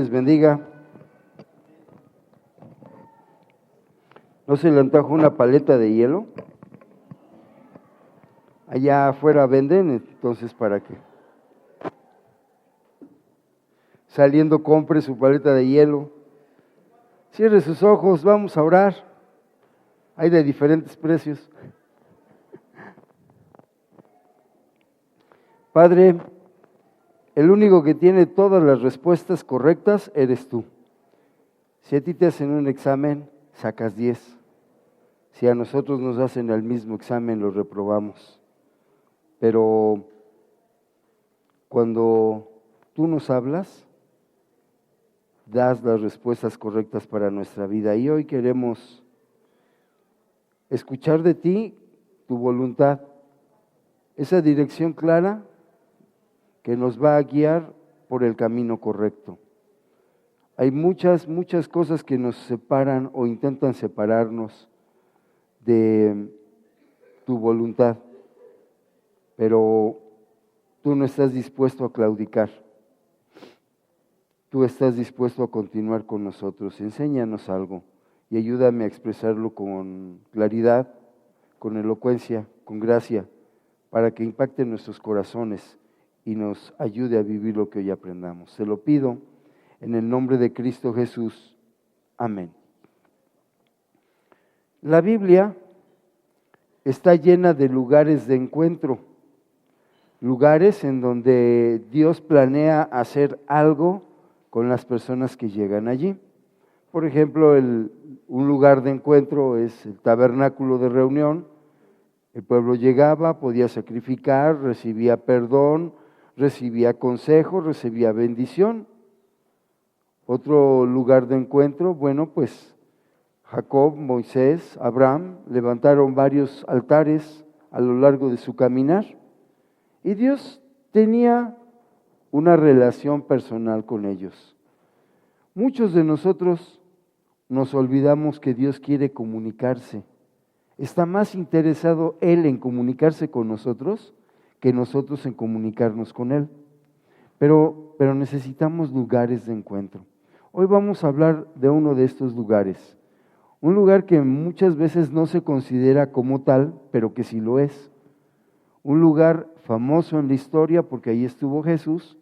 les bendiga. ¿No se le antoja una paleta de hielo? Allá afuera venden, entonces ¿para qué? Saliendo compre su paleta de hielo. Cierre sus ojos, vamos a orar. Hay de diferentes precios. Padre, el único que tiene todas las respuestas correctas eres tú. Si a ti te hacen un examen, sacas 10. Si a nosotros nos hacen el mismo examen, lo reprobamos. Pero cuando tú nos hablas, das las respuestas correctas para nuestra vida. Y hoy queremos escuchar de ti tu voluntad, esa dirección clara que nos va a guiar por el camino correcto. Hay muchas cosas que nos separan o intentan separarnos de tu voluntad, pero tú no estás dispuesto a claudicar. Tú estás dispuesto a continuar con nosotros. Enséñanos algo y ayúdame a expresarlo con claridad, con elocuencia, con gracia, para que impacte nuestros corazones y nos ayude a vivir lo que hoy aprendamos. Te lo pido en el nombre de Cristo Jesús. Amén. La Biblia está llena de lugares de encuentro, lugares en donde Dios planea hacer algo con las personas que llegan allí. Por ejemplo, un lugar de encuentro es el tabernáculo de reunión. El pueblo llegaba, podía sacrificar, recibía perdón, recibía consejo, recibía bendición. Otro lugar de encuentro, bueno, pues Jacob, Moisés, Abraham levantaron varios altares a lo largo de su caminar y Dios tenía una relación personal con ellos. Muchos de nosotros nos olvidamos que Dios quiere comunicarse. Está más interesado Él en comunicarse con nosotros que nosotros en comunicarnos con Él. Pero necesitamos lugares de encuentro. Hoy vamos a hablar de uno de estos lugares. Un lugar que muchas veces no se considera como tal, pero que sí lo es. Un lugar famoso en la historia porque ahí estuvo Jesús,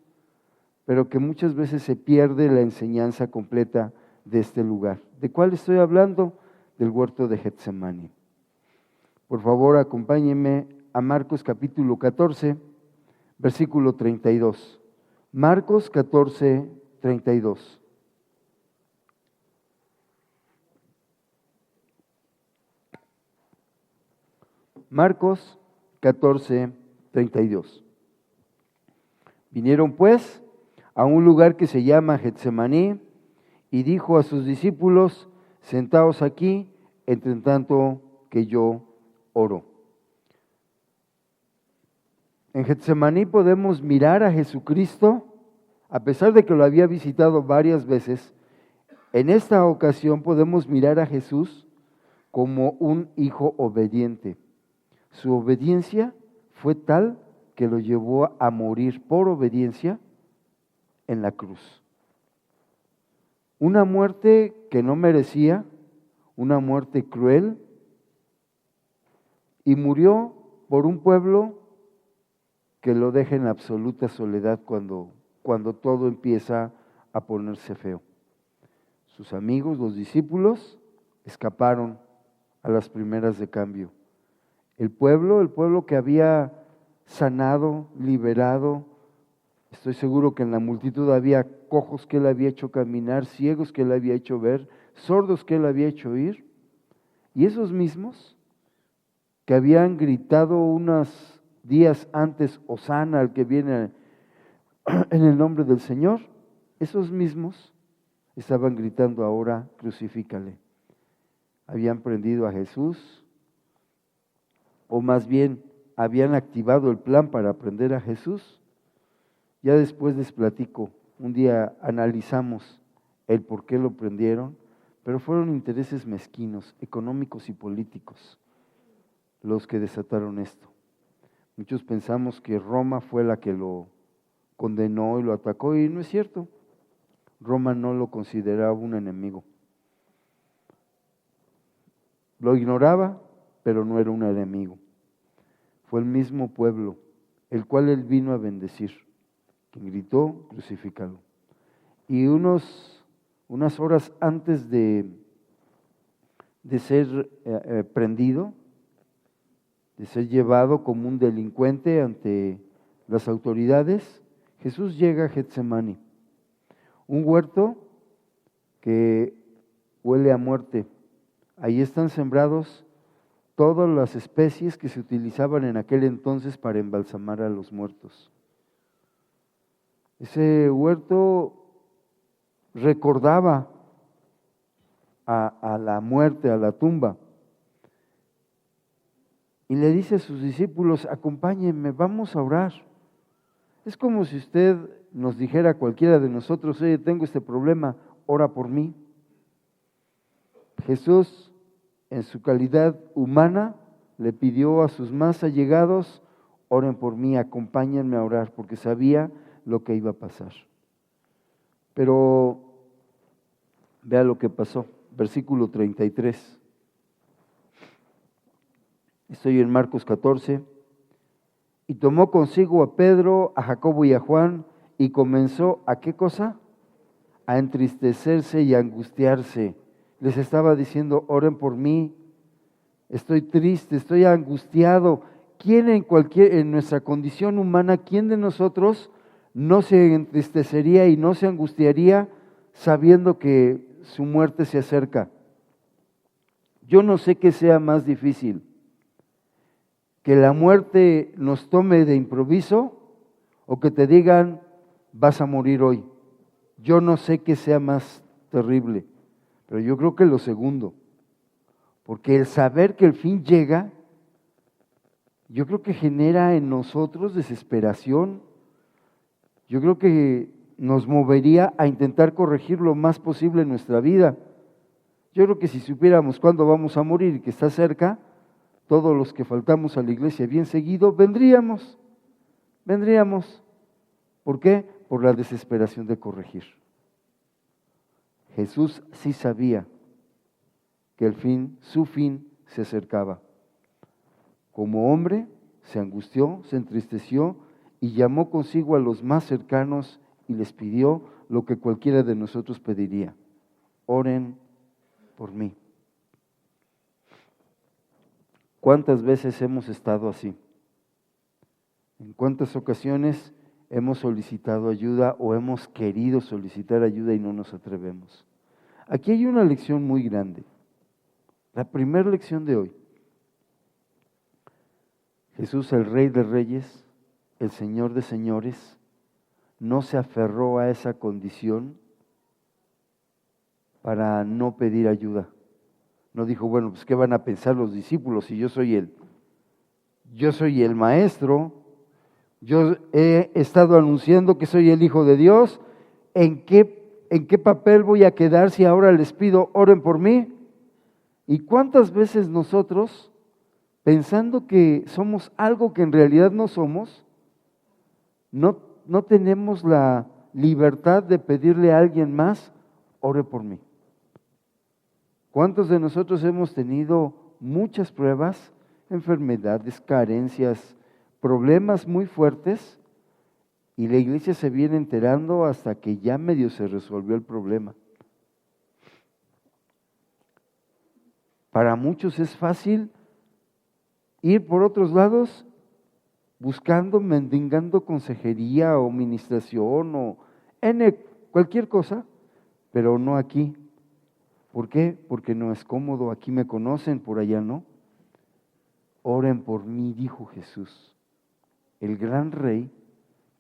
pero que muchas veces se pierde la enseñanza completa de este lugar. ¿De cuál estoy hablando? Del huerto de Getsemaní. Por favor, acompáñenme a Marcos capítulo 14, versículo 32. Marcos 14, 32. Marcos 14, 32. Vinieron pues a un lugar que se llama Getsemaní y dijo a sus discípulos: sentaos aquí, entre tanto que yo oro. En Getsemaní podemos mirar a Jesucristo, a pesar de que lo había visitado varias veces. En esta ocasión podemos mirar a Jesús como un hijo obediente. Su obediencia fue tal que lo llevó a morir por obediencia en la cruz. Una muerte que no merecía, una muerte cruel, y murió por un pueblo que lo deja en absoluta soledad cuando todo empieza a ponerse feo. Sus amigos, los discípulos, escaparon a las primeras de cambio. El pueblo que había sanado, liberado, estoy seguro que en la multitud había cojos que él había hecho caminar, ciegos que él había hecho ver, sordos que él había hecho oír, y esos mismos que habían gritado unos días antes, Hosana al que viene en el nombre del Señor, esos mismos estaban gritando ahora, crucifícale. Habían prendido a Jesús, o más bien habían activado el plan para prender a Jesús. Ya después les platico, un día analizamos el por qué lo prendieron, pero fueron intereses mezquinos, económicos y políticos, los que desataron esto. Muchos pensamos que Roma fue la que lo condenó y lo atacó, y no es cierto. Roma no lo consideraba un enemigo. Lo ignoraba, pero no era un enemigo. Fue el mismo pueblo, el cual él vino a bendecir, quien gritó, crucifícalo. Y unas horas antes de ser prendido, de ser llevado como un delincuente ante las autoridades, Jesús llega a Getsemaní, un huerto que huele a muerte. Ahí están sembrados todas las especies que se utilizaban en aquel entonces para embalsamar a los muertos. Ese huerto recordaba a la muerte, a la tumba. Y le dice a sus discípulos, acompáñenme, vamos a orar. Es como si usted nos dijera a cualquiera de nosotros, oye, tengo este problema, ora por mí. Jesús, en su calidad humana, le pidió a sus más allegados, oren por mí, acompáñenme a orar, porque sabía lo que iba a pasar. Pero vea lo que pasó, versículo 33. Estoy en Marcos 14. Y tomó consigo a Pedro, a Jacobo y a Juan, y comenzó ¿a qué cosa? A entristecerse y a angustiarse. Les estaba diciendo, oren por mí, estoy triste, estoy angustiado. ¿Quién en nuestra condición humana, quién de nosotros no se entristecería y no se angustiaría sabiendo que su muerte se acerca? Yo no sé qué sea más difícil, que la muerte nos tome de improviso o que te digan, vas a morir hoy. Yo no sé qué sea más terrible, pero yo creo que lo segundo, porque el saber que el fin llega, yo creo que genera en nosotros desesperación. Yo creo que nos movería a intentar corregir lo más posible en nuestra vida. Yo creo que si supiéramos cuándo vamos a morir y que está cerca, todos los que faltamos a la iglesia bien seguido, vendríamos. ¿Por qué? Por la desesperación de corregir. Jesús sí sabía que su fin se acercaba. Como hombre, se angustió, se entristeció y llamó consigo a los más cercanos y les pidió lo que cualquiera de nosotros pediría: oren por mí. ¿Cuántas veces hemos estado así? ¿En cuántas ocasiones hemos solicitado ayuda o hemos querido solicitar ayuda y no nos atrevemos? Aquí hay una lección muy grande. La primera lección de hoy. Jesús, el Rey de Reyes, el Señor de Señores, no se aferró a esa condición para no pedir ayuda. No dijo, bueno, pues ¿qué van a pensar los discípulos si yo soy el maestro? Yo he estado anunciando que soy el Hijo de Dios. ¿En qué papel voy a quedar si ahora les pido oren por mí? ¿Y cuántas veces nosotros, pensando que somos algo que en realidad no somos, no tenemos la libertad de pedirle a alguien más, ore por mí? ¿Cuántos de nosotros hemos tenido muchas pruebas, enfermedades, carencias, problemas muy fuertes y la iglesia se viene enterando hasta que ya medio se resolvió el problema? Para muchos es fácil ir por otros lados buscando, mendigando consejería o ministración o cualquier cosa, pero no aquí. ¿Por qué? Porque no es cómodo, aquí me conocen, por allá no. Oren por mí, dijo Jesús, el gran Rey,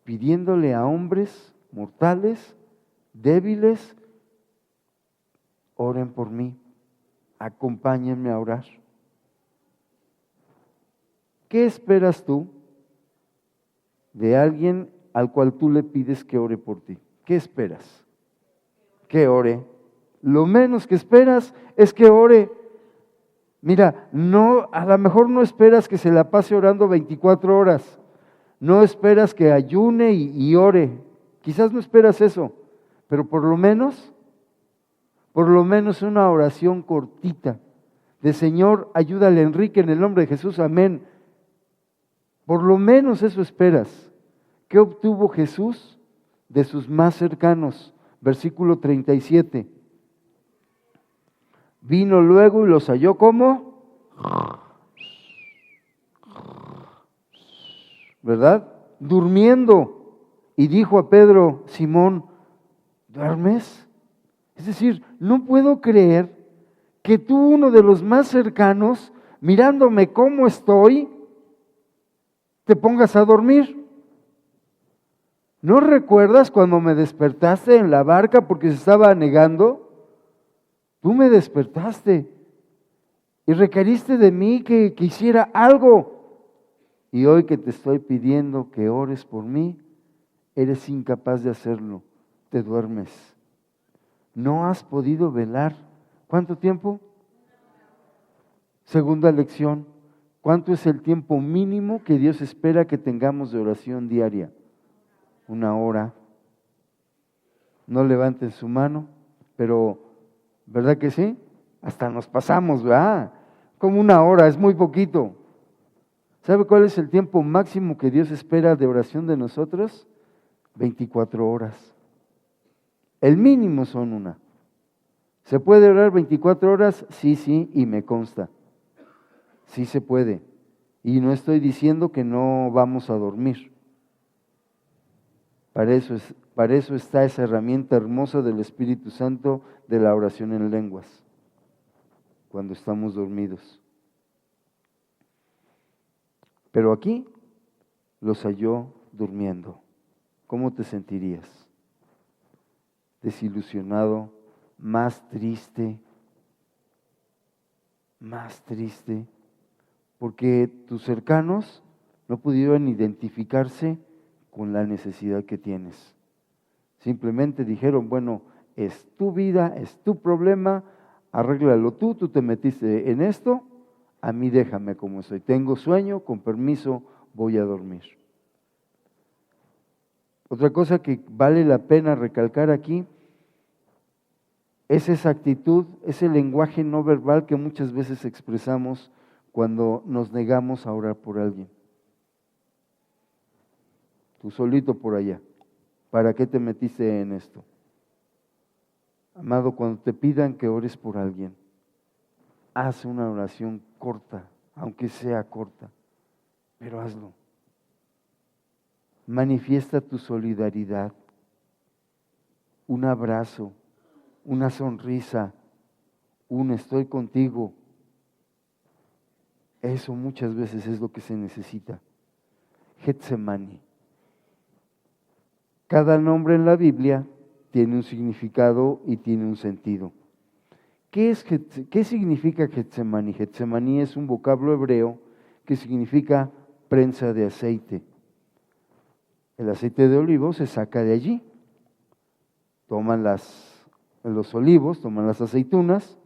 pidiéndole a hombres mortales, débiles, oren por mí, acompáñenme a orar. ¿Qué esperas tú de alguien al cual tú le pides que ore por ti? ¿Qué esperas? Que ore. Lo menos que esperas es que ore. Mira, a lo mejor no esperas que se la pase orando 24 horas. No esperas que ayune y ore. Quizás no esperas eso, pero por lo menos una oración cortita de Señor, ayúdale a Enrique en el nombre de Jesús, amén. Por lo menos eso esperas. ¿Qué obtuvo Jesús de sus más cercanos? Versículo 37. Vino luego y los halló ¿cómo? ¿Verdad? Durmiendo. Y dijo a Pedro, Simón, ¿duermes? Es decir, no puedo creer que tú, uno de los más cercanos, mirándome cómo estoy, te pongas a dormir. ¿No recuerdas cuando me despertaste en la barca porque se estaba anegando? Tú me despertaste y requeriste de mí que hiciera algo. Y hoy que te estoy pidiendo que ores por mí, eres incapaz de hacerlo, te duermes. No has podido velar. ¿Cuánto tiempo? Segunda lección. ¿Cuánto es el tiempo mínimo que Dios espera que tengamos de oración diaria? 1 hora. No levanten su mano, pero ¿verdad que sí? Hasta nos pasamos, ¿verdad? Como 1 hora, es muy poquito. ¿Sabe cuál es el tiempo máximo que Dios espera de oración de nosotros? 24 horas. El mínimo son 1. ¿Se puede orar 24 horas? Sí, y me consta. Sí se puede. Y no estoy diciendo que no vamos a dormir. Para eso está esa herramienta hermosa del Espíritu Santo de la oración en lenguas, cuando estamos dormidos. Pero aquí los halló durmiendo. ¿Cómo te sentirías? Desilusionado, más triste, porque tus cercanos no pudieron identificarse con la necesidad que tienes. Simplemente dijeron, bueno, es tu vida, es tu problema, arréglalo tú te metiste en esto, a mí déjame como estoy. Tengo sueño, con permiso voy a dormir. Otra cosa que vale la pena recalcar aquí es esa actitud, ese lenguaje no verbal que muchas veces expresamos cuando nos negamos a orar por alguien. Tú solito por allá, ¿para qué te metiste en esto? Amado, cuando te pidan que ores por alguien, haz una oración corta, aunque sea corta, pero hazlo. Manifiesta tu solidaridad, un abrazo, una sonrisa, un estoy contigo. Eso muchas veces es lo que se necesita. Getsemaní. Cada nombre en la Biblia tiene un significado y tiene un sentido. ¿Qué significa Getsemaní? Getsemaní es un vocablo hebreo que significa prensa de aceite. El aceite de olivo se saca de allí. Toman los olivos, toman las aceitunas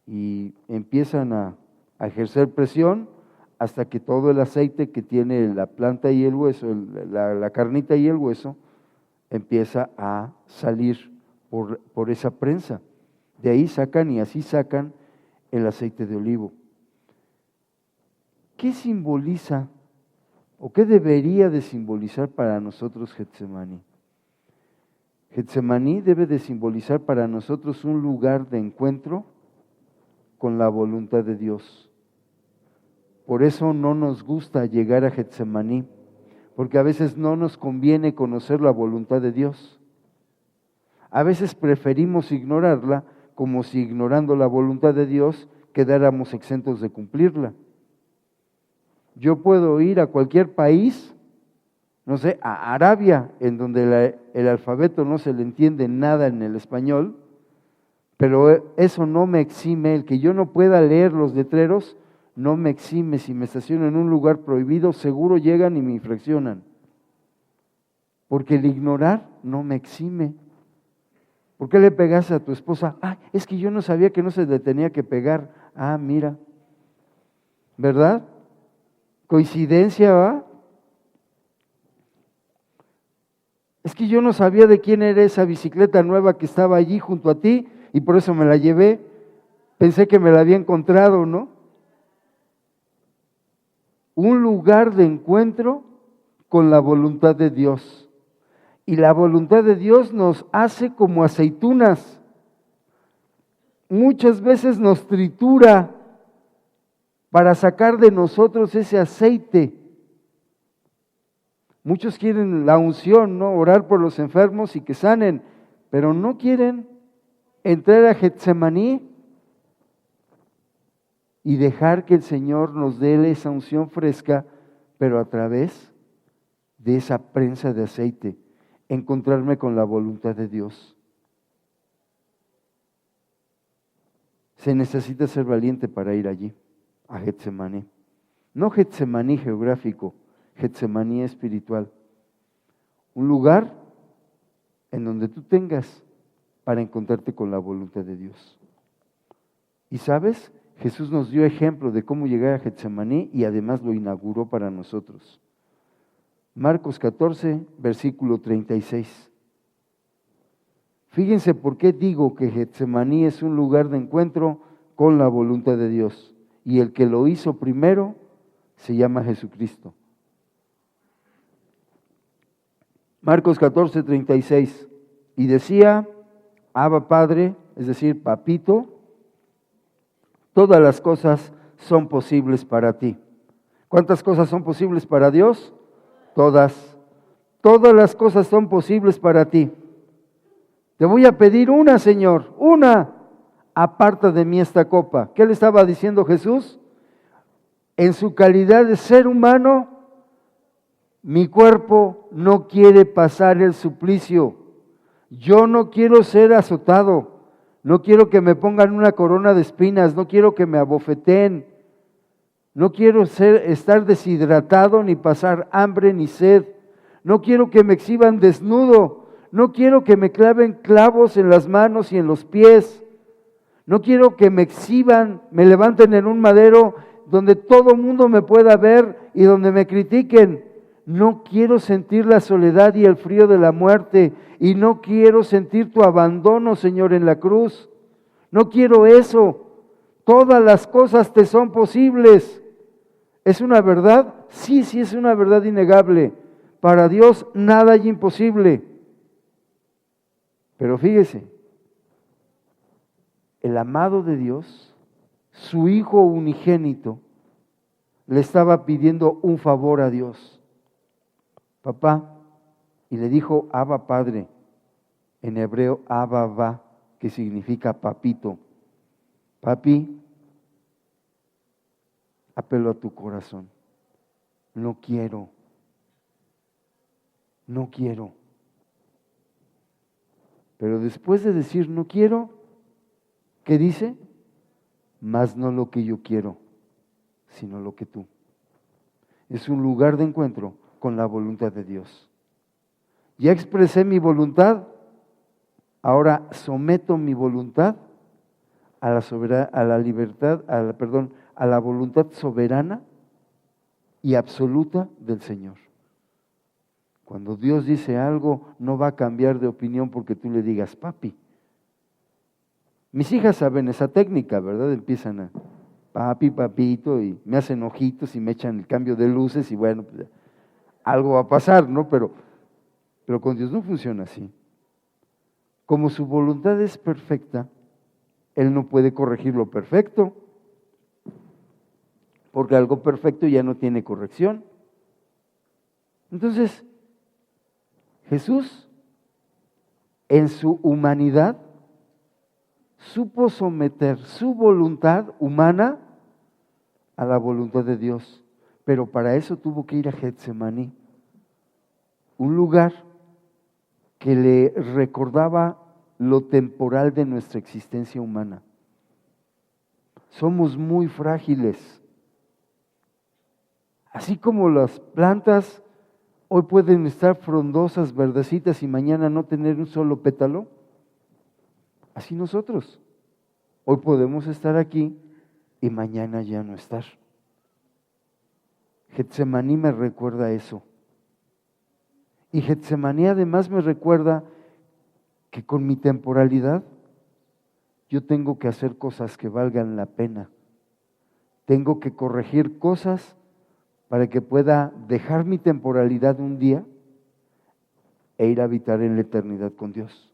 y empiezan a ejercer presión hasta que todo el aceite que tiene la planta y el hueso, la carnita y el hueso, empieza a salir por esa prensa. De ahí sacan y así sacan el aceite de olivo. ¿Qué simboliza o qué debería de simbolizar para nosotros Getsemaní? Getsemaní debe de simbolizar para nosotros un lugar de encuentro con la voluntad de Dios. Por eso no nos gusta llegar a Getsemaní, porque a veces no nos conviene conocer la voluntad de Dios. A veces preferimos ignorarla, como si ignorando la voluntad de Dios quedáramos exentos de cumplirla. Yo puedo ir a cualquier país, no sé, a Arabia, en donde el alfabeto no se le entiende nada en el español, pero eso no me exime, el que yo no pueda leer los letreros, no me exime. Si me estaciono en un lugar prohibido, seguro llegan y me infraccionan. Porque el ignorar no me exime. ¿Por qué le pegaste a tu esposa? Ah, es que yo no sabía que no se le tenía que pegar. Ah, mira. ¿Verdad? Coincidencia, ¿va? Es que yo no sabía de quién era esa bicicleta nueva que estaba allí junto a ti y por eso me la llevé. Pensé que me la había encontrado, ¿no? Un lugar de encuentro con la voluntad de Dios. Y la voluntad de Dios nos hace como aceitunas. Muchas veces nos tritura para sacar de nosotros ese aceite. Muchos quieren la unción, ¿no? Orar por los enfermos y que sanen, pero no quieren entrar a Getsemaní y dejar que el Señor nos dé esa unción fresca, pero a través de esa prensa de aceite, encontrarme con la voluntad de Dios. Se necesita ser valiente para ir allí, a Getsemaní. No Getsemaní geográfico, Getsemaní espiritual. Un lugar en donde tú tengas para encontrarte con la voluntad de Dios. Y sabes, Jesús nos dio ejemplo de cómo llegar a Getsemaní y además lo inauguró para nosotros. Marcos 14, versículo 36. Fíjense por qué digo que Getsemaní es un lugar de encuentro con la voluntad de Dios. Y el que lo hizo primero se llama Jesucristo. Marcos 14, 36. Y decía, Abba Padre, es decir, Papito, todas las cosas son posibles para ti. ¿Cuántas cosas son posibles para Dios? Todas. Todas las cosas son posibles para ti. Te voy a pedir una, Señor, una. Aparta de mí esta copa. ¿Qué le estaba diciendo Jesús? En su calidad de ser humano, mi cuerpo no quiere pasar el suplicio. Yo no quiero ser azotado. No quiero que me pongan una corona de espinas. No quiero que me abofeteen. No quiero estar deshidratado, ni pasar hambre, ni sed. No quiero que me exhiban desnudo. No quiero que me claven clavos en las manos y en los pies. No quiero que me exhiban, me levanten en un madero donde todo el mundo me pueda ver y donde me critiquen. No quiero sentir la soledad y el frío de la muerte. Y no quiero sentir tu abandono, Señor, en la cruz. No quiero eso. Todas las cosas te son posibles. ¿Es una verdad? Sí, sí es una verdad innegable. Para Dios nada hay imposible. Pero fíjese, el amado de Dios, su Hijo unigénito, le estaba pidiendo un favor a Dios. Papá, y le dijo Abba Padre, en hebreo Abba Va, que significa papito. Papi, apelo a tu corazón. No quiero. Pero después de decir no quiero, ¿qué dice? Más no lo que yo quiero, sino lo que tú. Es un lugar de encuentro con la voluntad de Dios. Ya expresé mi voluntad, ahora someto mi voluntad a la voluntad soberana y absoluta del Señor. Cuando Dios dice algo, no va a cambiar de opinión porque tú le digas, papi. Mis hijas saben esa técnica, ¿verdad? Empiezan a, papi, papito, y me hacen ojitos y me echan el cambio de luces y bueno, pues, algo va a pasar, ¿no? Pero con Dios no funciona así. Como su voluntad es perfecta, Él no puede corregir lo perfecto, porque algo perfecto ya no tiene corrección. Entonces, Jesús, en su humanidad, supo someter su voluntad humana a la voluntad de Dios, pero para eso tuvo que ir a Getsemaní, un lugar que le recordaba lo temporal de nuestra existencia humana. Somos muy frágiles. Así como las plantas hoy pueden estar frondosas, verdecitas y mañana no tener un solo pétalo, así nosotros. Hoy podemos estar aquí y mañana ya no estar. Getsemaní me recuerda eso. Y Getsemaní además me recuerda que con mi temporalidad yo tengo que hacer cosas que valgan la pena. Tengo que corregir cosas para que pueda dejar mi temporalidad un día e ir a habitar en la eternidad con Dios.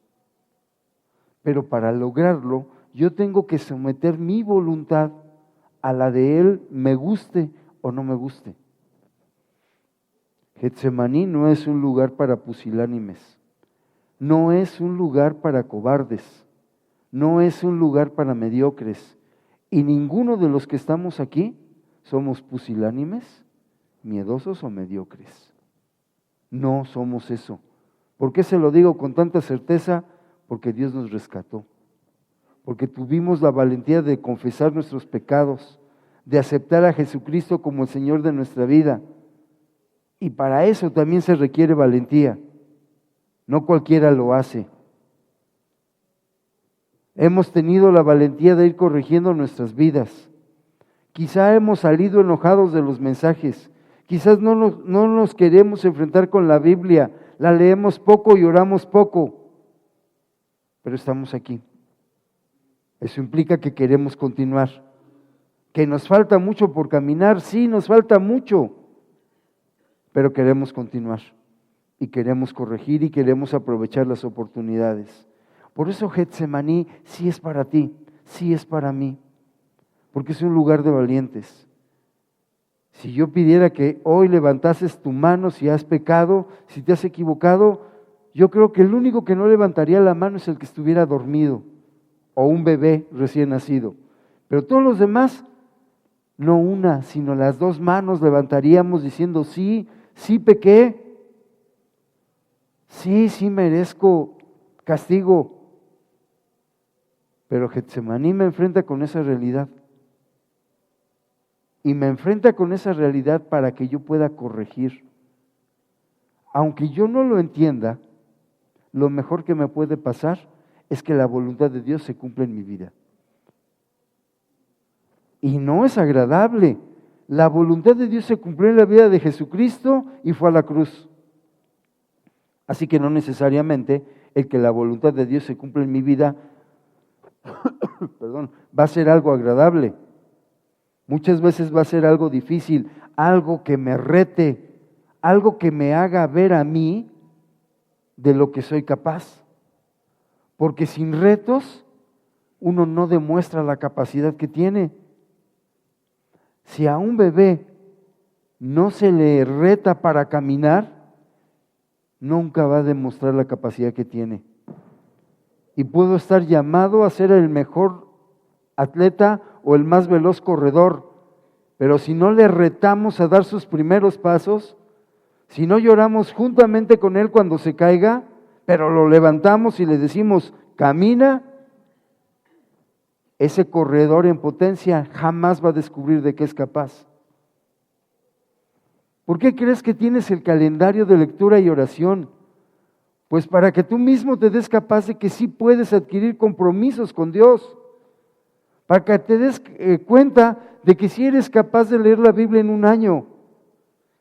Pero para lograrlo, yo tengo que someter mi voluntad a la de Él, me guste o no me guste. Getsemaní no es un lugar para pusilánimes, no es un lugar para cobardes, no es un lugar para mediocres, y ninguno de los que estamos aquí somos pusilánimes, miedosos o mediocres. No somos eso. ¿Por qué se lo digo con tanta certeza? Porque Dios nos rescató, porque tuvimos la valentía de confesar nuestros pecados, de aceptar a Jesucristo como el Señor de nuestra vida. Y para eso también se requiere valentía. No cualquiera lo hace. Hemos tenido la valentía de ir corrigiendo nuestras vidas. Quizá hemos salido enojados de los mensajes. Quizás no nos queremos enfrentar con la Biblia. La leemos poco y oramos poco. Pero estamos aquí. Eso implica que queremos continuar. Que nos falta mucho por caminar. Sí, nos falta mucho. Pero queremos continuar. Y queremos corregir y queremos aprovechar las oportunidades. Por eso Getsemaní sí es para ti, sí es para mí. Porque es un lugar de valientes. Si yo pidiera que hoy levantases tu mano si has pecado, si te has equivocado, yo creo que el único que no levantaría la mano es el que estuviera dormido o un bebé recién nacido. Pero todos los demás, no una, sino las dos manos levantaríamos diciendo sí, sí pequé, sí merezco castigo. Pero Getsemaní me enfrenta con esa realidad. Y me enfrenta con esa realidad para que yo pueda corregir. Aunque yo no lo entienda, lo mejor que me puede pasar es que la voluntad de Dios se cumpla en mi vida. Y no es agradable. La voluntad de Dios se cumplió en la vida de Jesucristo y fue a la cruz. Así que no necesariamente el que la voluntad de Dios se cumpla en mi vida va a ser algo agradable. Muchas veces va a ser algo difícil, algo que me rete, algo que me haga ver a mí de lo que soy capaz. Porque sin retos uno no demuestra la capacidad que tiene. Si a un bebé no se le reta para caminar, nunca va a demostrar la capacidad que tiene. Y puedo estar llamado a ser el mejor atleta o el más veloz corredor, pero si no le retamos a dar sus primeros pasos, si no lloramos juntamente con él cuando se caiga, pero lo levantamos y le decimos, camina, ese corredor en potencia jamás va a descubrir de qué es capaz. ¿Por qué crees que tienes el calendario de lectura y oración? Pues para que tú mismo te des capaz de que sí puedes adquirir compromisos con Dios. Para que te des cuenta de que sí eres capaz de leer la Biblia en un año.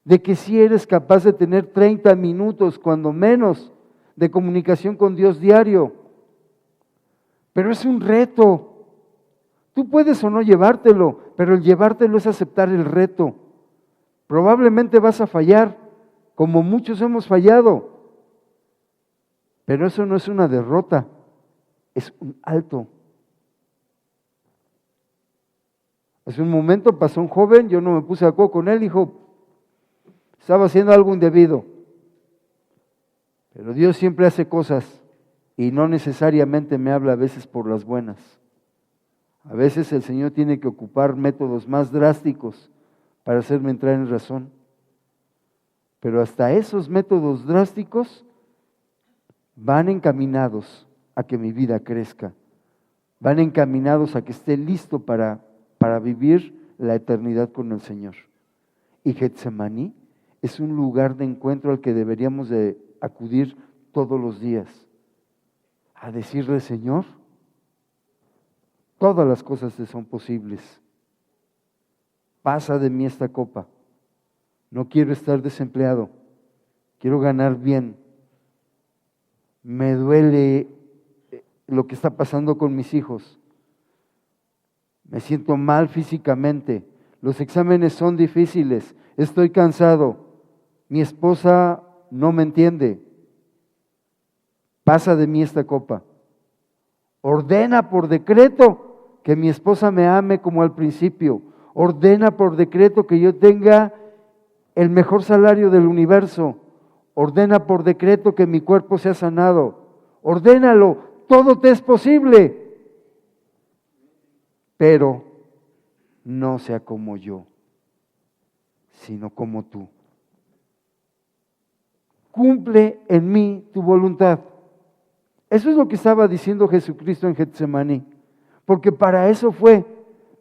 De que sí eres capaz de tener 30 minutos, cuando menos, de comunicación con Dios diario. Pero es un reto. Tú puedes o no llevártelo, pero el llevártelo es aceptar el reto. Probablemente vas a fallar, como muchos hemos fallado. Pero eso no es una derrota, es un alto. Hace un momento pasó un joven, yo no me puse de acuerdo con él, dijo, estaba haciendo algo indebido. Pero Dios siempre hace cosas y no necesariamente me habla a veces por las buenas. A veces el Señor tiene que ocupar métodos más drásticos para hacerme entrar en razón. Pero hasta esos métodos drásticos van encaminados a que mi vida crezca. Van encaminados a que esté listo para vivir la eternidad con el Señor. Y Getsemaní es un lugar de encuentro al que deberíamos de acudir todos los días. A decirle, Señor, todas las cosas te son posibles. Pasa de mí esta copa. No quiero estar desempleado. quiero ganar bien. Me duele lo que está pasando con mis hijos. Me siento mal físicamente. Los exámenes son difíciles. Estoy cansado. Mi esposa no me entiende. Pasa de mí esta copa. Ordena por decreto que mi esposa me ame como al principio. Ordena por decreto que yo tenga el mejor salario del universo. Ordena por decreto que mi cuerpo sea sanado. Ordénalo, todo te es posible. Pero no sea como yo, sino como tú. Cumple en mí tu voluntad. Eso es lo que estaba diciendo Jesucristo en Getsemaní, porque para eso fue,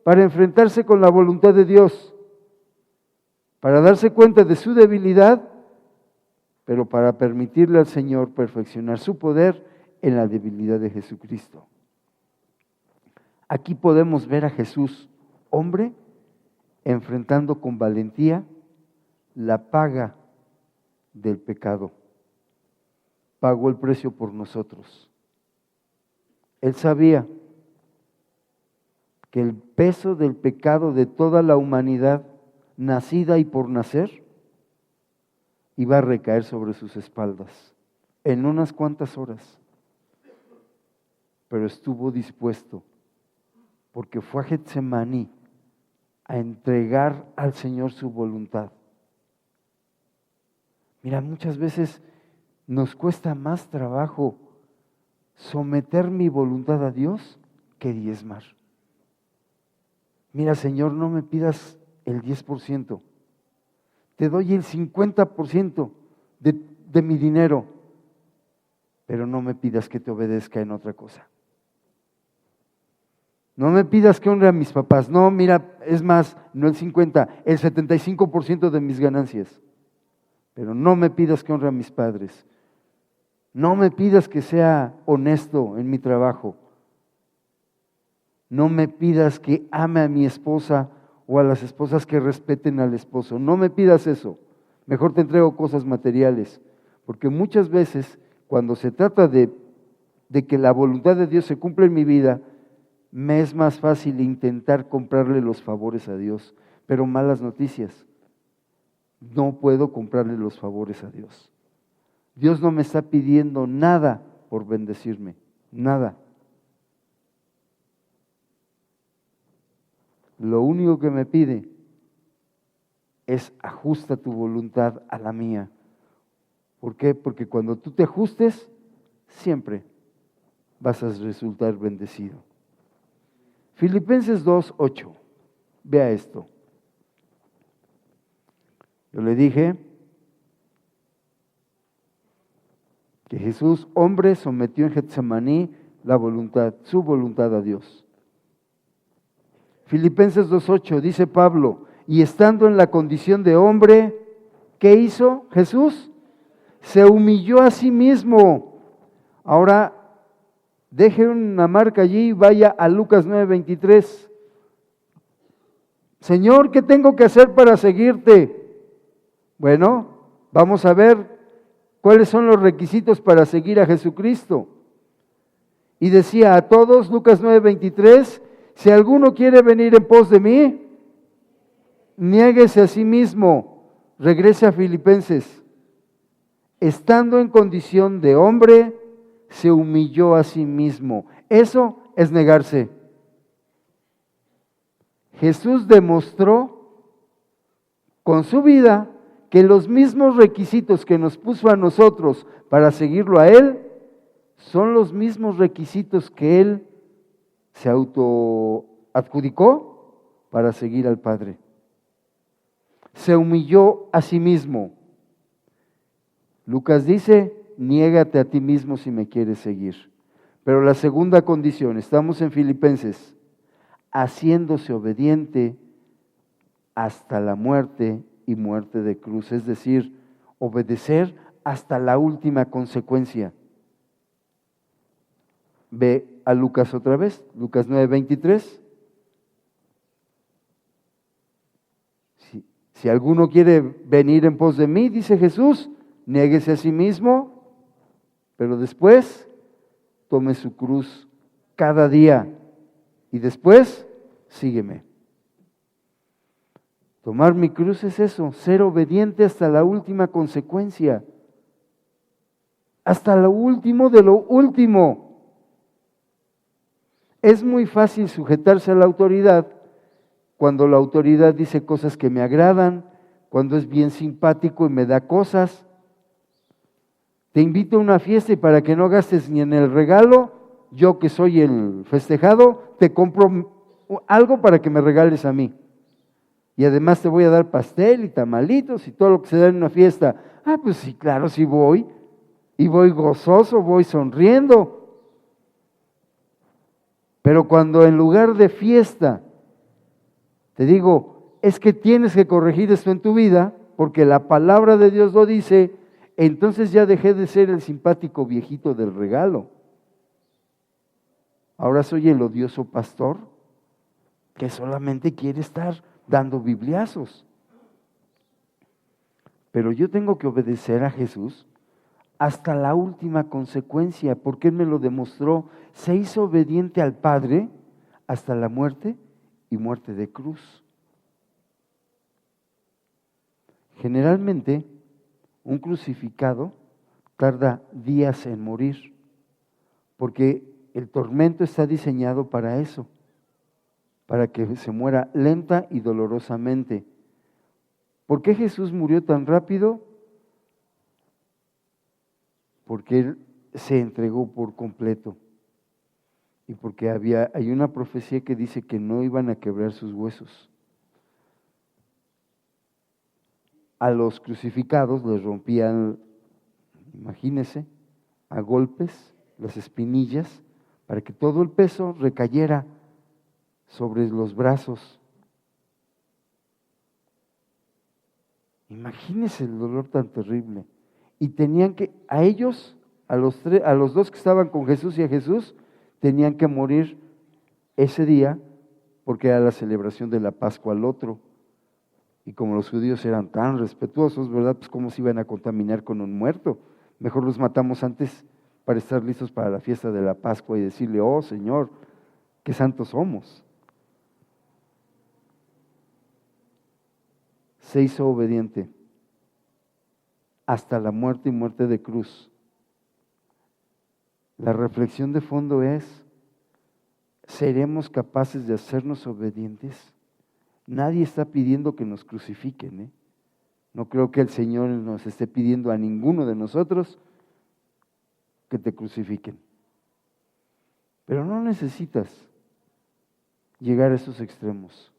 para enfrentarse con la voluntad de Dios, para darse cuenta de su debilidad, pero para permitirle al Señor perfeccionar su poder en la debilidad de Jesucristo. Aquí podemos ver a Jesús, hombre, enfrentando con valentía la paga del pecado. Pagó el precio por nosotros. Él sabía que el peso del pecado de toda la humanidad, nacida y por nacer, iba a recaer sobre sus espaldas en unas cuantas horas. Pero estuvo dispuesto, porque fue a Getsemaní a entregar al Señor su voluntad. Mira, muchas veces nos cuesta más trabajo someter mi voluntad a Dios que diezmar. Mira, Señor, no me pidas el 10%, te doy el 50% de mi dinero, pero no me pidas que te obedezca en otra cosa. No me pidas que honre a mis papás. No, mira, es más, no el 50, el 75% de mis ganancias. Pero no me pidas que honre a mis padres. No me pidas que sea honesto en mi trabajo. No me pidas que ame a mi esposa o a las esposas que respeten al esposo. No me pidas eso. Mejor te entrego cosas materiales. Porque muchas veces, cuando se trata de que la voluntad de Dios se cumpla en mi vida, me es más fácil intentar comprarle los favores a Dios. Pero malas noticias. No puedo comprarle los favores a Dios. Dios no me está pidiendo nada por bendecirme, nada. Lo único que me pide es ajusta tu voluntad a la mía. ¿Por qué? Porque cuando tú te ajustes, siempre vas a resultar bendecido. Filipenses 2:8. Vea esto. Yo le dije que Jesús, hombre, sometió en Getsemaní su voluntad a Dios. Filipenses 2:8 dice Pablo, y estando en la condición de hombre, ¿qué hizo Jesús? Se humilló a sí mismo. Ahora, deje una marca allí y vaya a Lucas 9:23. Señor, ¿qué tengo que hacer para seguirte? Bueno, vamos a ver cuáles son los requisitos para seguir a Jesucristo. Y decía a todos, Lucas 9:23, si alguno quiere venir en pos de mí, niéguese a sí mismo, regrese a Filipenses. Estando en condición de hombre, se humilló a sí mismo. Eso es negarse. Jesús demostró con su vida que los mismos requisitos que nos puso a nosotros para seguirlo a Él, son los mismos requisitos que Él se autoadjudicó para seguir al Padre. Se humilló a sí mismo. Lucas dice, niégate a ti mismo si me quieres seguir. Pero la segunda condición, estamos en Filipenses, haciéndose obediente hasta la muerte y muerte de cruz, es decir, obedecer hasta la última consecuencia. Ve a Lucas otra vez, Lucas 9:23. Si alguno quiere venir en pos de mí, dice Jesús, niéguese a sí mismo, pero después tome su cruz cada día y después sígueme. Tomar mi cruz es eso, ser obediente hasta la última consecuencia, hasta lo último de lo último. Es muy fácil sujetarse a la autoridad cuando la autoridad dice cosas que me agradan, cuando es bien simpático y me da cosas. Te invito a una fiesta y para que no gastes ni en el regalo, yo que soy el festejado, te compro algo para que me regales a mí. Y además te voy a dar pastel y tamalitos y todo lo que se da en una fiesta. Ah, pues sí, claro, sí voy. Y voy gozoso, voy sonriendo. Pero cuando en lugar de fiesta te digo, es que tienes que corregir esto en tu vida, porque la palabra de Dios lo dice, entonces ya dejé de ser el simpático viejito del regalo. Ahora soy el odioso pastor que solamente quiere estar dando bibliazos. Pero yo tengo que obedecer a Jesús hasta la última consecuencia, porque Él me lo demostró. Se hizo obediente al Padre hasta la muerte y muerte de cruz. Generalmente, un crucificado tarda días en morir, porque el tormento está diseñado para eso, para que se muera lenta y dolorosamente. ¿Por qué Jesús murió tan rápido? Porque Él se entregó por completo y porque hay una profecía que dice que no iban a quebrar sus huesos. A los crucificados les rompían, imagínense, a golpes las espinillas para que todo el peso recayera sobre los brazos. Imagínense el dolor tan terrible. Y tenían que, a ellos, a los dos que estaban con Jesús y a Jesús, tenían que morir ese día porque era la celebración de la Pascua al otro. Y como los judíos eran tan respetuosos, ¿verdad? Pues cómo se iban a contaminar con un muerto. Mejor los matamos antes para estar listos para la fiesta de la Pascua y decirle, oh Señor, qué santos somos. Se hizo obediente hasta la muerte y muerte de cruz. La reflexión de fondo es, ¿seremos capaces de hacernos obedientes? Nadie está pidiendo que nos crucifiquen, ¿eh? No creo que el Señor nos esté pidiendo a ninguno de nosotros que te crucifiquen. Pero no necesitas llegar a esos extremos.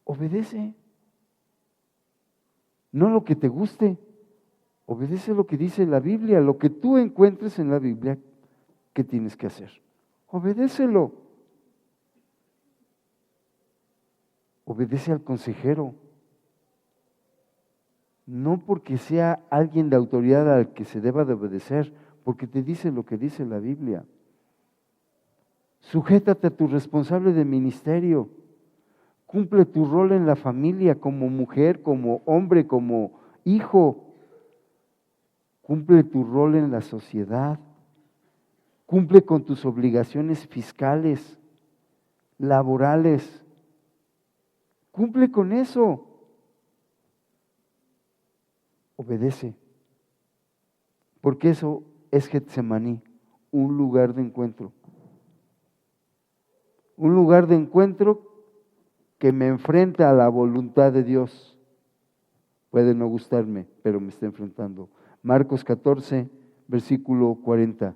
Obedece. No lo que te guste, obedece lo que dice la Biblia, lo que tú encuentres en la Biblia que tienes que hacer. Obedécelo. Obedece al consejero. No porque sea alguien de autoridad al que se deba de obedecer, porque te dice lo que dice la Biblia. Sujétate a tu responsable de ministerio. Cumple tu rol en la familia como mujer, como hombre, como hijo. Cumple tu rol en la sociedad. Cumple con tus obligaciones fiscales, laborales. Cumple con eso. Obedece. Porque eso es Getsemaní, un lugar de encuentro. Un lugar de encuentro que me enfrenta a la voluntad de Dios. Puede no gustarme, pero me está enfrentando. Marcos 14, versículo 40.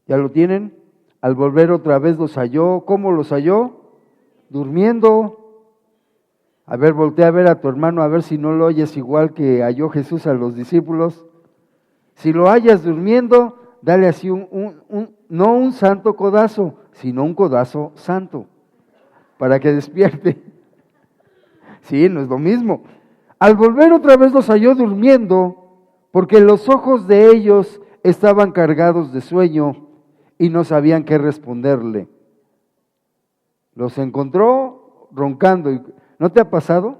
¿Ya lo tienen? Al volver otra vez los halló. ¿Cómo los halló? Durmiendo. A ver, voltea a ver a tu hermano, a ver si no lo oyes igual que halló Jesús a los discípulos. Si lo hallas durmiendo, dale así no un santo codazo, sino un codazo santo, para que despierte. Sí, no es lo mismo. Al volver otra vez los halló durmiendo, porque los ojos de ellos estaban cargados de sueño y no sabían qué responderle. Los encontró roncando. ¿No te ha pasado?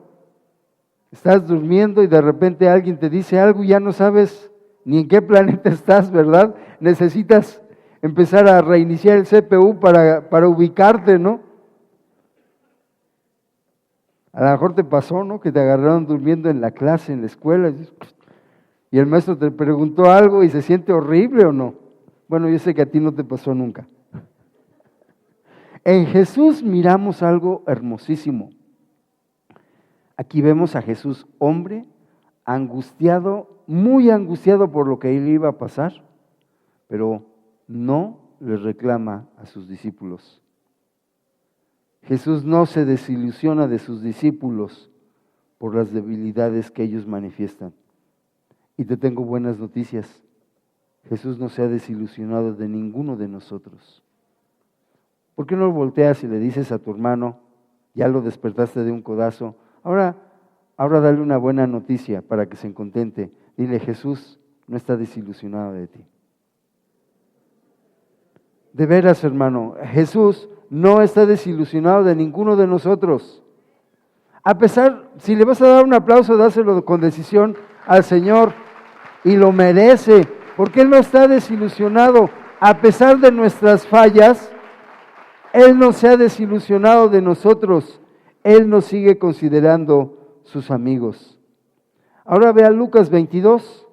Estás durmiendo y de repente alguien te dice algo y ya no sabes ni en qué planeta estás, ¿verdad? Necesitas empezar a reiniciar el CPU para ubicarte, ¿no? A lo mejor te pasó, ¿no? Que te agarraron durmiendo en la clase, en la escuela, y el maestro te preguntó algo y se siente horrible o no. Bueno, yo sé que a ti no te pasó nunca. En Jesús miramos algo hermosísimo. Aquí vemos a Jesús, hombre, angustiado, muy angustiado por lo que él iba a pasar, pero no les reclama a sus discípulos. Jesús no se desilusiona de sus discípulos por las debilidades que ellos manifiestan. Y te tengo buenas noticias. Jesús no se ha desilusionado de ninguno de nosotros. ¿Por qué no volteas y le dices a tu hermano, ya lo despertaste de un codazo, ahora dale una buena noticia para que se contente? Dile, Jesús no está desilusionado de ti. De veras, hermano, Jesús no está desilusionado de ninguno de nosotros. A pesar, si le vas a dar un aplauso, dáselo con decisión al Señor, y lo merece, porque Él no está desilusionado. A pesar de nuestras fallas, Él no se ha desilusionado de nosotros. Él nos sigue considerando sus amigos. Ahora vea Lucas 22,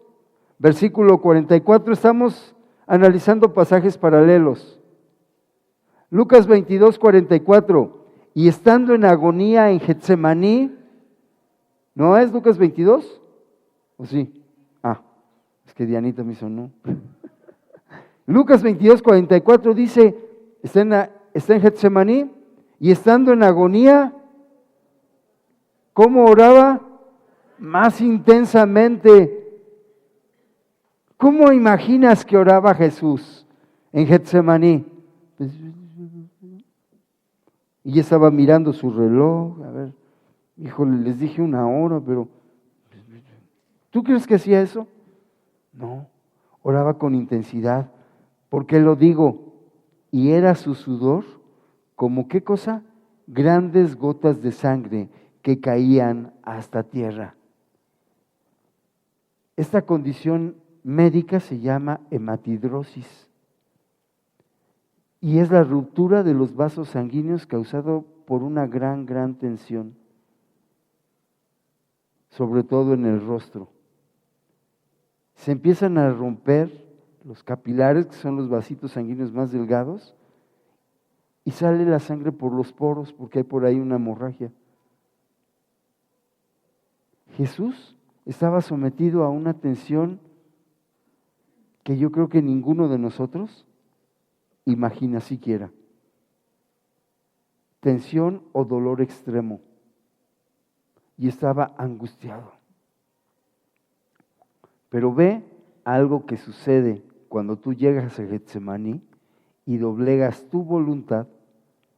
versículo 44. Estamos analizando pasajes paralelos. Lucas 22, 44. Y estando en agonía en Getsemaní, ¿no es Lucas 22? ¿O sí? Es que Dianita me hizo no. Lucas 22, 44 dice, está en Getsemaní, y estando en agonía, ¿cómo oraba? Más intensamente. ¿Cómo imaginas que oraba Jesús en Getsemaní? Y ya estaba mirando su reloj, a ver, híjole, les dije 1 hora, pero ¿tú crees que hacía eso? No, oraba con intensidad. ¿Por qué lo digo? Y era su sudor como, ¿qué cosa? Grandes gotas de sangre que caían hasta tierra. Esta condición médica se llama hematidrosis y es la ruptura de los vasos sanguíneos causado por una gran tensión, sobre todo en el rostro. Se empiezan a romper los capilares, que son los vasitos sanguíneos más delgados, y sale la sangre por los poros, porque hay por ahí una hemorragia. Jesús estaba sometido a una tensión que yo creo que ninguno de nosotros imagina siquiera. Tensión o dolor extremo. Y estaba angustiado. Pero ve algo que sucede cuando tú llegas a Getsemaní y doblegas tu voluntad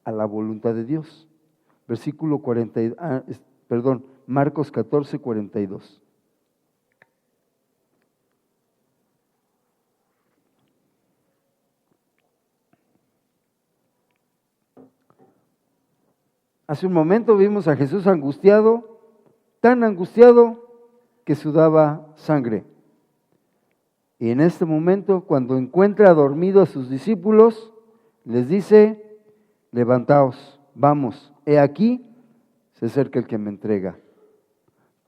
a la voluntad de Dios. Versículo 40, Marcos 14, 42. Hace un momento vimos a Jesús angustiado, tan angustiado que sudaba sangre. Y en este momento, cuando encuentra dormido a sus discípulos, les dice, levantaos, vamos, he aquí, se acerca el que me entrega.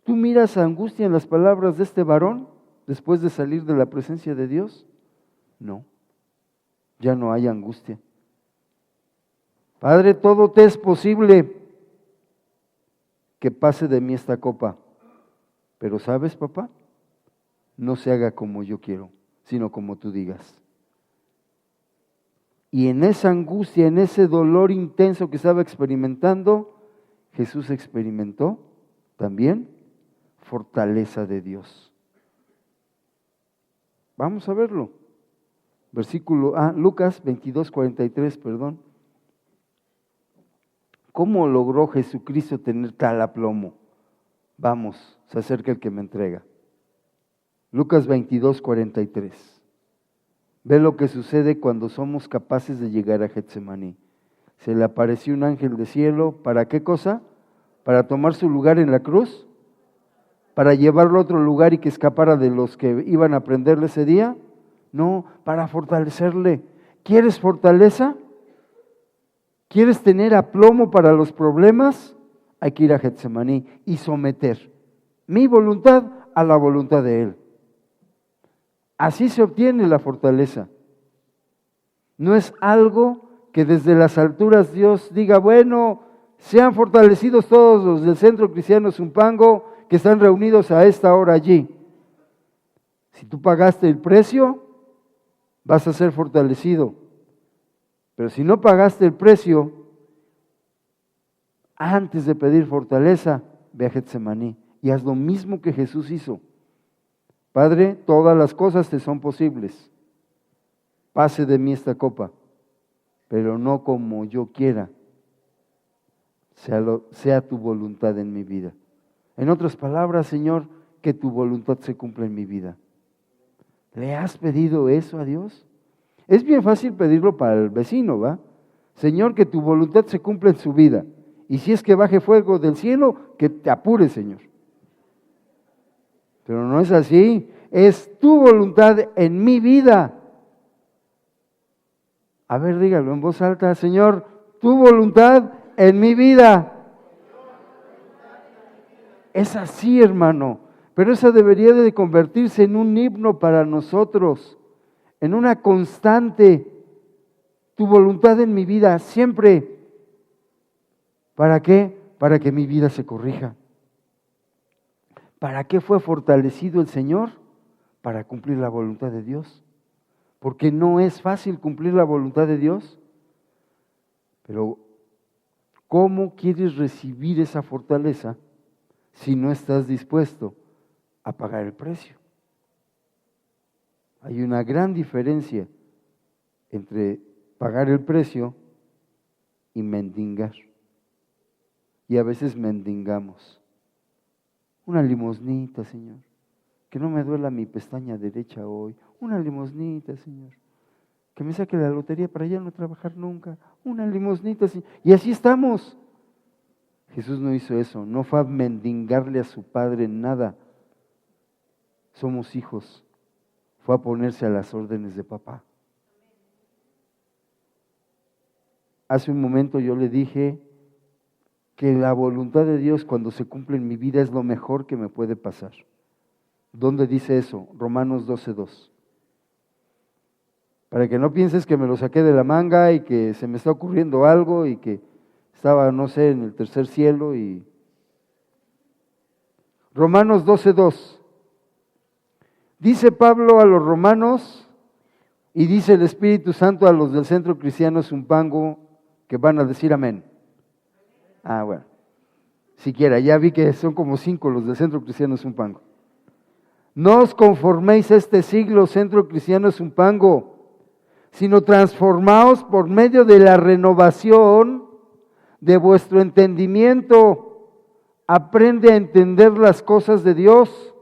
¿Tú miras angustia en las palabras de este varón después de salir de la presencia de Dios? No, ya no hay angustia. Padre, todo te es posible, que pase de mí esta copa, pero ¿sabes, papá? No se haga como yo quiero, sino como tú digas. Y en esa angustia, en ese dolor intenso que estaba experimentando, Jesús experimentó también fortaleza de Dios. Vamos a verlo. Lucas 22, 43, perdón. ¿Cómo logró Jesucristo tener tal aplomo? Vamos, se acerca el que me entrega. Lucas 22, 43. Ve lo que sucede cuando somos capaces de llegar a Getsemaní. Se le apareció un ángel del cielo, ¿para qué cosa? ¿Para tomar su lugar en la cruz? ¿Para llevarlo a otro lugar y que escapara de los que iban a prenderle ese día? No, para fortalecerle. ¿Quieres fortaleza? ¿Quieres tener aplomo para los problemas? Hay que ir a Getsemaní y someter mi voluntad a la voluntad de Él. Así se obtiene la fortaleza. No es algo que desde las alturas Dios diga, bueno, sean fortalecidos todos los del Centro Cristiano Zumpango que están reunidos a esta hora allí. Si tú pagaste el precio, vas a ser fortalecido. Pero si no pagaste el precio, antes de pedir fortaleza, ve a Getsemaní y haz lo mismo que Jesús hizo. Padre, todas las cosas te son posibles. Pase de mí esta copa, pero no como yo quiera, sea tu voluntad en mi vida. En otras palabras, Señor, que tu voluntad se cumpla en mi vida. ¿Le has pedido eso a Dios? Es bien fácil pedirlo para el vecino, ¿va? Señor, que tu voluntad se cumpla en su vida. Y si es que baje fuego del cielo, que te apure, Señor. Pero no es así, es tu voluntad en mi vida. A ver, dígalo en voz alta, Señor, tu voluntad en mi vida. Es así, hermano, pero esa debería de convertirse en un himno para nosotros, en una constante, tu voluntad en mi vida, siempre. ¿Para qué? Para que mi vida se corrija. ¿Para qué fue fortalecido el Señor? Para cumplir la voluntad de Dios. Porque no es fácil cumplir la voluntad de Dios. Pero, ¿cómo quieres recibir esa fortaleza si no estás dispuesto a pagar el precio? Hay una gran diferencia entre pagar el precio y mendigar. Y a veces mendigamos. Una limosnita, Señor. Que no me duela mi pestaña derecha hoy. Una limosnita, Señor. Que me saque la lotería para ya no trabajar nunca. Una limosnita, Señor. Y así estamos. Jesús no hizo eso. No fue a mendigarle a su Padre nada. Somos hijos. Fue a ponerse a las órdenes de papá. Hace un momento yo le dije que la voluntad de Dios cuando se cumple en mi vida es lo mejor que me puede pasar. ¿Dónde dice eso? Romanos 12:2. Para que no pienses que me lo saqué de la manga y que se me está ocurriendo algo y que estaba, no sé, en el tercer cielo. Y Romanos 12:2. Dice Pablo a los romanos y dice el Espíritu Santo a los del Centro Cristiano Zumpango que van a decir amén. Ah, bueno, siquiera, ya vi que son como 5 los del Centro Cristiano Zumpango. No os conforméis a este siglo, Centro Cristiano Zumpango, sino transformaos por medio de la renovación de vuestro entendimiento. Aprende a entender las cosas de Dios.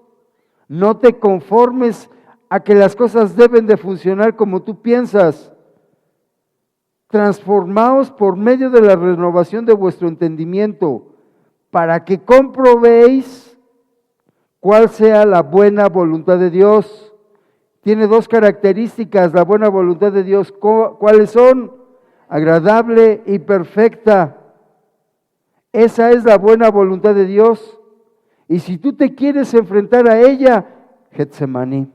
No te conformes a que las cosas deben de funcionar como tú piensas. Transformaos por medio de la renovación de vuestro entendimiento, para que comprobéis cuál sea la buena voluntad de Dios. Tiene 2 características la buena voluntad de Dios. ¿Cuáles son? Agradable y perfecta. Esa es la buena voluntad de Dios. Y si tú te quieres enfrentar a ella, Getsemaní.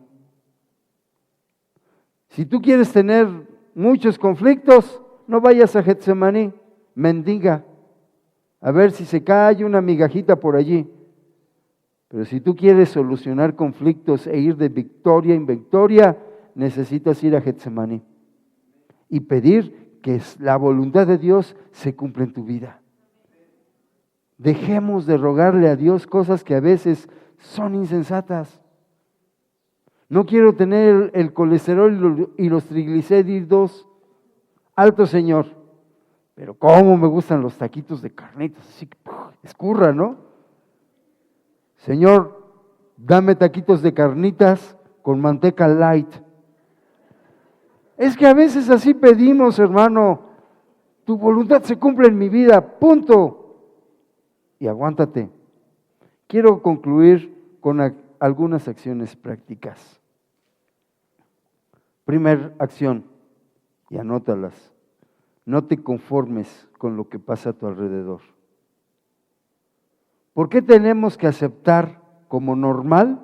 Si tú quieres tener muchos conflictos, no vayas a Getsemaní, mendiga. A ver si se cae una migajita por allí. Pero si tú quieres solucionar conflictos e ir de victoria en victoria, necesitas ir a Getsemaní y pedir que la voluntad de Dios se cumpla en tu vida. Dejemos de rogarle a Dios cosas que a veces son insensatas. No quiero tener el colesterol y los triglicéridos altos, Señor, pero cómo me gustan los taquitos de carnitas, así que escurra, ¿no? Señor, Dame taquitos de carnitas con manteca light. Es que a veces así pedimos, hermano. Tu voluntad se cumple en mi vida, punto. Y aguántate. Quiero concluir con algunas acciones prácticas. Primer acción, y anótalas. No te conformes con lo que pasa a tu alrededor. ¿Por qué tenemos que aceptar como normal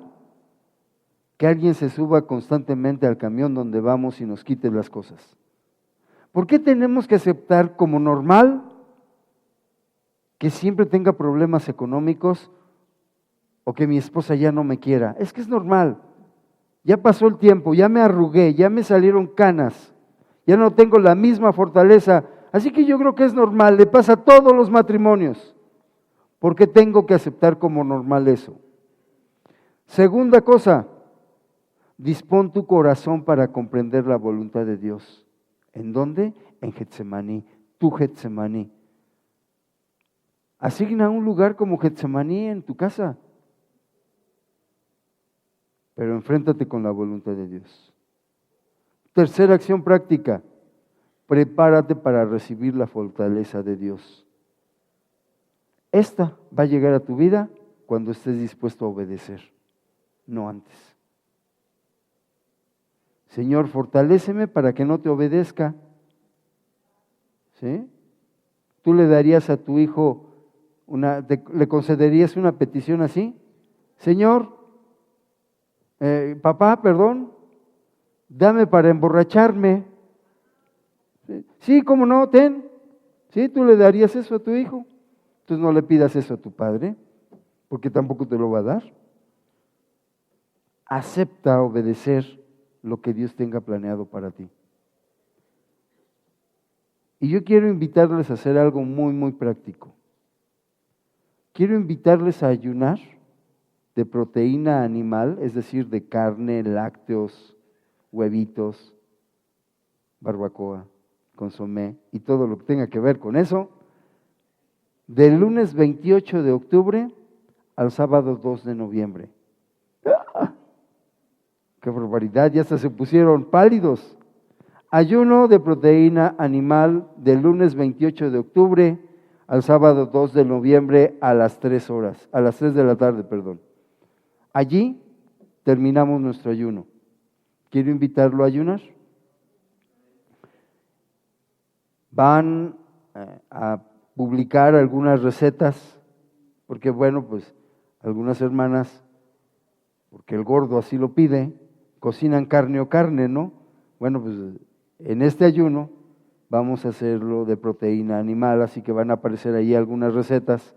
que alguien se suba constantemente al camión donde vamos y nos quite las cosas? ¿Por qué tenemos que aceptar como normal que siempre tenga problemas económicos o que mi esposa ya no me quiera? Es que es normal. Ya pasó el tiempo, ya me arrugué, ya me salieron canas, ya no tengo la misma fortaleza. Así que yo creo que es normal, le pasa a todos los matrimonios. ¿Por qué tengo que aceptar como normal eso? Segunda cosa, dispón tu corazón para comprender la voluntad de Dios. ¿En dónde? En Getsemaní, tu Getsemaní. Asigna un lugar como Getsemaní en tu casa, pero enfréntate con la voluntad de Dios. Tercera acción práctica, prepárate para recibir la fortaleza de Dios. Esta va a llegar a tu vida cuando estés dispuesto a obedecer, no antes. Señor, fortaléceme para que no te obedezca. ¿Sí? ¿Tú le darías a tu hijo le concederías una petición así? Señor, papá, perdón, dame para emborracharme. Sí, ¿cómo no? Ten. ¿Sí? ¿Tú le darías eso a tu hijo? Entonces no le pidas eso a tu padre, porque tampoco te lo va a dar. Acepta obedecer lo que Dios tenga planeado para ti. Y yo quiero invitarles a hacer algo muy, muy práctico. Quiero invitarles a ayunar de proteína animal, es decir, de carne, lácteos, huevitos, barbacoa, consomé y todo lo que tenga que ver con eso, del lunes 28 de octubre al sábado 2 de noviembre. ¡Ah! ¡Qué barbaridad! Ya hasta se pusieron pálidos. Ayuno de proteína animal del lunes 28 de octubre al sábado 2 de noviembre a las 3 de la tarde, perdón. Allí terminamos nuestro ayuno. Quiero invitarlo a ayunar. Van a publicar algunas recetas, porque bueno, pues algunas hermanas, porque el gordo así lo pide, cocinan carne o carne, ¿no? Bueno, pues en este ayuno vamos a hacerlo de proteína animal, así que van a aparecer ahí algunas recetas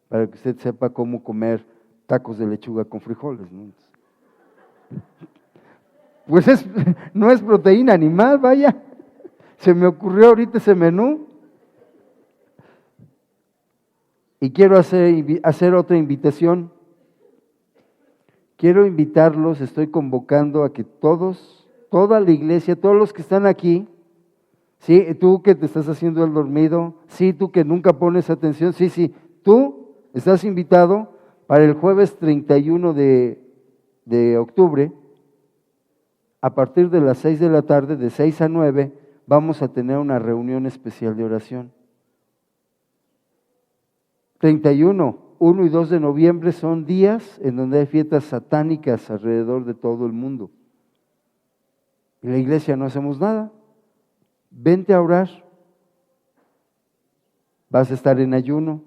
para que usted sepa cómo comer tacos de lechuga con frijoles, ¿no? Pues no es proteína animal, vaya. Se me ocurrió ahorita ese menú. Y quiero hacer otra invitación. Quiero invitarlos, estoy convocando a que toda la iglesia, todos los que están aquí, sí, tú que te estás haciendo el dormido, sí, tú que nunca pones atención, sí, tú estás invitado para el jueves 31 de octubre, a partir de las 6 de la tarde, de 6 a 9, vamos a tener una reunión especial de oración. 31, 1 y 2 de noviembre son días en donde hay fiestas satánicas alrededor de todo el mundo. En la iglesia no hacemos nada. Vente a orar. Vas a estar en ayuno.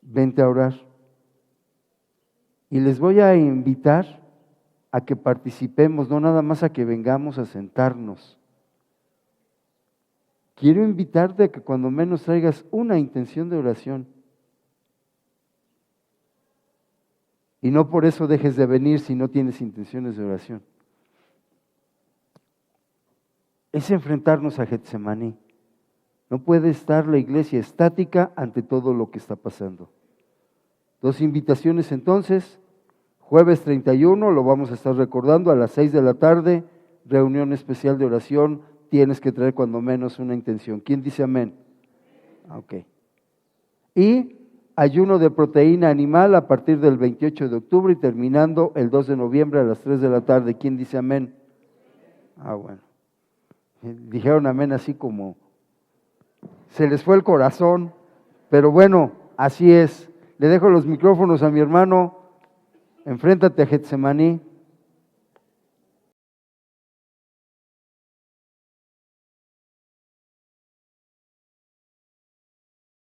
Vente a orar. Y les voy a invitar a que participemos, no nada más a que vengamos a sentarnos. Quiero invitarte a que cuando menos traigas una intención de oración. Y no por eso dejes de venir si no tienes intenciones de oración. Es enfrentarnos a Getsemaní. No puede estar la iglesia estática ante todo lo que está pasando. 2 invitaciones entonces. Jueves 31 lo vamos a estar recordando a las 6 de la tarde, reunión especial de oración. Tienes que traer cuando menos una intención. ¿Quién dice amén? Ok. Y ayuno de proteína animal a partir del 28 de octubre y terminando el 2 de noviembre a las 3 de la tarde. ¿Quién dice amén? Bueno. Dijeron amén así como se les fue el corazón, pero bueno, así es. Le dejo los micrófonos a mi hermano. Enfréntate a Getsemaní.